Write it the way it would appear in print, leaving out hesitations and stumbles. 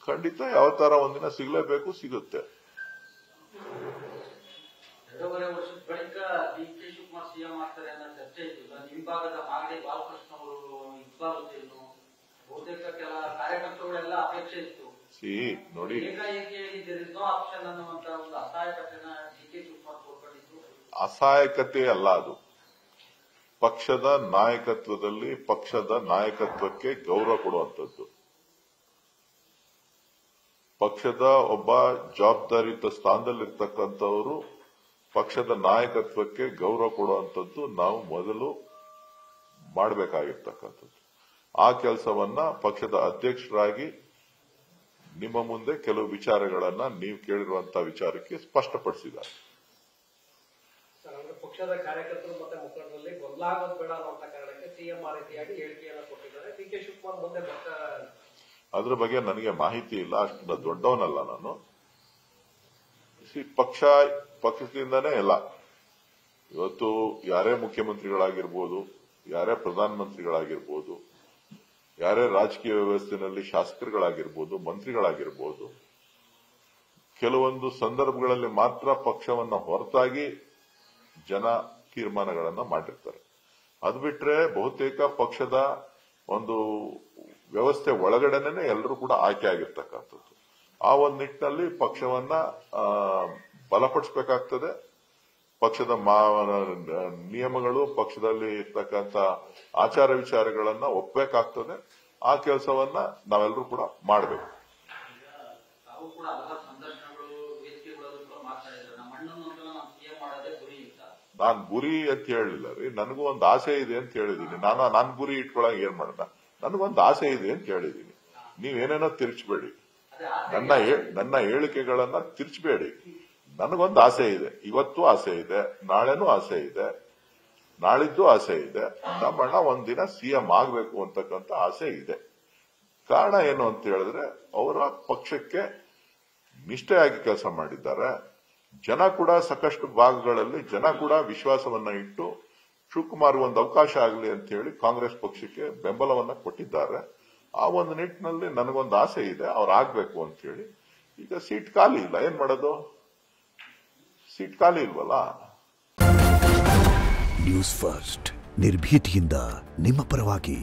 ಖಂಡಿತ ಯಾವ ತರ ಒಂದಿನ ಸಿಗಲೇಬೇಕು, ಸಿಗುತ್ತೆ. 2.5 ವರ್ಷದ ಬಳಿಕ ಡಿ.ಕೆ. ಶಿವಕುಮಾರ್ ಸಿಎಂ ಆಗ್ತಾರೆ ಅನ್ನೋ ಚರ್ಚೆ ಇತ್ತು. ನಿಮ್ಮ ಭಾಗದ ಮಾಗಡಿ ಬಾಲಕೃಷ್ಣ ಅವರು, ಇಕ್ಬಾಲುದ್ದೀನ್, ಬಹುತೇಕ ಕೆಲ ಕಾರ್ಯಕರ್ತರುಗಳೆಲ್ಲ ಅಪೇಕ್ಷೆ ಇತ್ತು. ನೋಡಿ, ಏಕಾಏಕಿಯಾಗಿ ದೇರ್ ಇಸ್ ನೋ ಆಪ್ಷನ್ ಅನ್ನುವಂತ ಒಂದು ಅಸಹಾಯಕತೆನ ಡಿ.ಕೆ. ಶಿವಕುಮಾರ್ ತೋರ್ಕೊಂಡಿದ್ದು. ಅಸಹಾಯಕತೆ ಅಲ್ಲ, ಅದು ಪಕ್ಷದ ನಾಯಕತ್ವದಲ್ಲಿ ಪಕ್ಷದ ನಾಯಕತ್ವಕ್ಕೆ ಗೌರವ ಕೊಡುವಂಥದ್ದು. ಪಕ್ಷದ ಒಬ್ಬ ಜವಾಬ್ದಾರಿಯುತ ಸ್ಥಾನದಲ್ಲಿರ್ತಕ್ಕಂಥವರು ಪಕ್ಷದ ನಾಯಕತ್ವಕ್ಕೆ ಗೌರವ ಕೊಡುವಂಥದ್ದು ನಾವು ಮೊದಲು ಮಾಡಬೇಕಾಗಿರ್ತಕ್ಕಂಥದ್ದು. ಆ ಕೆಲಸವನ್ನ ಪಕ್ಷದ ಅಧ್ಯಕ್ಷರಾಗಿ ನಿಮ್ಮ ಮುಂದೆ ಕೆಲವು ವಿಚಾರಗಳನ್ನ ನೀವು ಕೇಳಿರುವಂತಹ ವಿಚಾರಕ್ಕೆ ಸ್ಪಷ್ಟಪಡಿಸಿದ್ದಾರೆ. ಪಕ್ಷದ ಕಾರ್ಯಕರ್ತರು ಮತ್ತೆ ಮುಖಂಡರಲ್ಲಿ ಗೊಂದಲ ಆಗೋದು ಬೇಡ ಅನ್ನುವಂತ ಕಾರಣಕ್ಕೆ ಸಿಎಂ ಆ ರೀತಿಯಾಗಿ ಹೇಳಿಕೆಯನ್ನು ಕೊಟ್ಟಿದ್ದಾರೆ. ಡಿ.ಕೆ. ಶಿವಕುಮಾರ್ ಮುಂದೆ ಅದ್ರ ಬಗ್ಗೆ ನನಗೆ ಮಾಹಿತಿ ಇಲ್ಲ, ಅಷ್ಟು ದೊಡ್ಡವನಲ್ಲ ನಾನು. ಪಕ್ಷದಿಂದನೇ ಎಲ್ಲ. ಇವತ್ತು ಯಾರೇ ಮುಖ್ಯಮಂತ್ರಿಗಳಾಗಿರ್ಬೋದು, ಯಾರೇ ಪ್ರಧಾನಮಂತ್ರಿಗಳಾಗಿರ್ಬೋದು, ಯಾರೇ ರಾಜಕೀಯ ವ್ಯವಸ್ಥೆಯಲ್ಲಿ ಶಾಸಕರುಗಳಾಗಿರ್ಬೋದು, ಮಂತ್ರಿಗಳಾಗಿರ್ಬೋದು, ಕೆಲವೊಂದು ಸಂದರ್ಭಗಳಲ್ಲಿ ಮಾತ್ರ ಪಕ್ಷವನ್ನ ಹೊರತಾಗಿ ಜನ ತೀರ್ಮಾನಗಳನ್ನ ಮಾಡಿರ್ತಾರೆ. ಅದು ಬಿಟ್ರೆ ಬಹುತೇಕ ಪಕ್ಷದ ಒಂದು ವ್ಯವಸ್ಥೆ ಒಳಗಡೆನೆ ಎಲ್ಲರೂ ಕೂಡ ಆಯ್ಕೆ ಆಗಿರ್ತಕ್ಕಂಥದ್ದು. ಆ ಒಂದು ನಿಟ್ಟಿನಲ್ಲಿ ಪಕ್ಷವನ್ನ ಬಲಪಡಿಸಬೇಕಾಗ್ತದೆ. ಪಕ್ಷದ ನಿಯಮಗಳು, ಪಕ್ಷದಲ್ಲಿ ಇರ್ತಕ್ಕಂಥ ಆಚಾರ ವಿಚಾರಗಳನ್ನ ಒಪ್ಪಬೇಕಾಗ್ತದೆ. ಆ ಕೆಲಸವನ್ನ ನಾವೆಲ್ಲರೂ ಕೂಡ ಮಾಡಬೇಕು. ನಾನ್ ಗುರಿ ಅಂತ ಹೇಳಿಲ್ಲ ರೀ, ನನಗೂ ಒಂದು ಆಸೆ ಇದೆ ಅಂತ ಹೇಳಿದೀನಿ. ನಾನು ಗುರಿ ಇಟ್ಕೊಳಕ್ ಏನ್ ಮಾಡ್ದ, ನನಗೊಂದು ಆಸೆ ಇದೆ ಅಂತ ಹೇಳಿದೀನಿ. ನೀವೇನೇನೋ ತಿರ್ಚಬೇಡಿ, ನನ್ನ ಹೇಳಿಕೆಗಳನ್ನ ತಿರ್ಚಬೇಡಿ. ನನಗೊಂದು ಆಸೆ ಇದೆ, ಇವತ್ತು ಆಸೆ ಇದೆ, ನಾಳೆನೂ ಆಸೆ ಇದೆ, ನಾಳಿದ್ದು ಆಸೆ ಇದೆ. ನಮ್ಮಣ್ಣ ಒಂದಿನ ಸಿಎಂ ಆಗ್ಬೇಕು ಅಂತಕ್ಕಂಥ ಆಸೆ ಇದೆ. ಕಾರಣ ಏನು ಅಂತ ಹೇಳಿದ್ರೆ ಅವರ ಪಕ್ಷಕ್ಕೆ ನಿಷ್ಠೆಯಾಗಿ ಕೆಲಸ ಮಾಡಿದ್ದಾರೆ. ಜನ ಕೂಡ ಸಾಕಷ್ಟು ಭಾಗಗಳಲ್ಲಿ ಜನ ಕೂಡ ವಿಶ್ವಾಸವನ್ನ ಇಟ್ಟು ಶಿವಕುಮಾರ್ ಒಂದು ಅವಕಾಶ ಆಗಲಿ ಅಂತ ಹೇಳಿ ಕಾಂಗ್ರೆಸ್ ಪಕ್ಷಕ್ಕೆ ಬೆಂಬಲವನ್ನ ಕೊಟ್ಟಿದ್ದಾರೆ. ಆ ಒಂದು ನಿಟ್ಟಿನಲ್ಲಿ ನನಗೊಂದು ಆಸೆ ಇದೆ, ಅವ್ರು ಆಗ್ಬೇಕು ಅಂತ ಹೇಳಿ. ಈಗ ಸೀಟ್ ಖಾಲಿ ಇಲ್ಲ, ಏನ್ ಮಾಡೋದು? ಸೀಟ್ ಖಾಲಿ ಇಲ್ವಲ್ಲ. ನ್ಯೂಸ್ ಫಸ್ಟ್, ನಿರ್ಭೀತಿಯಿಂದ ನಿಮ್ಮ ಪರವಾಗಿ.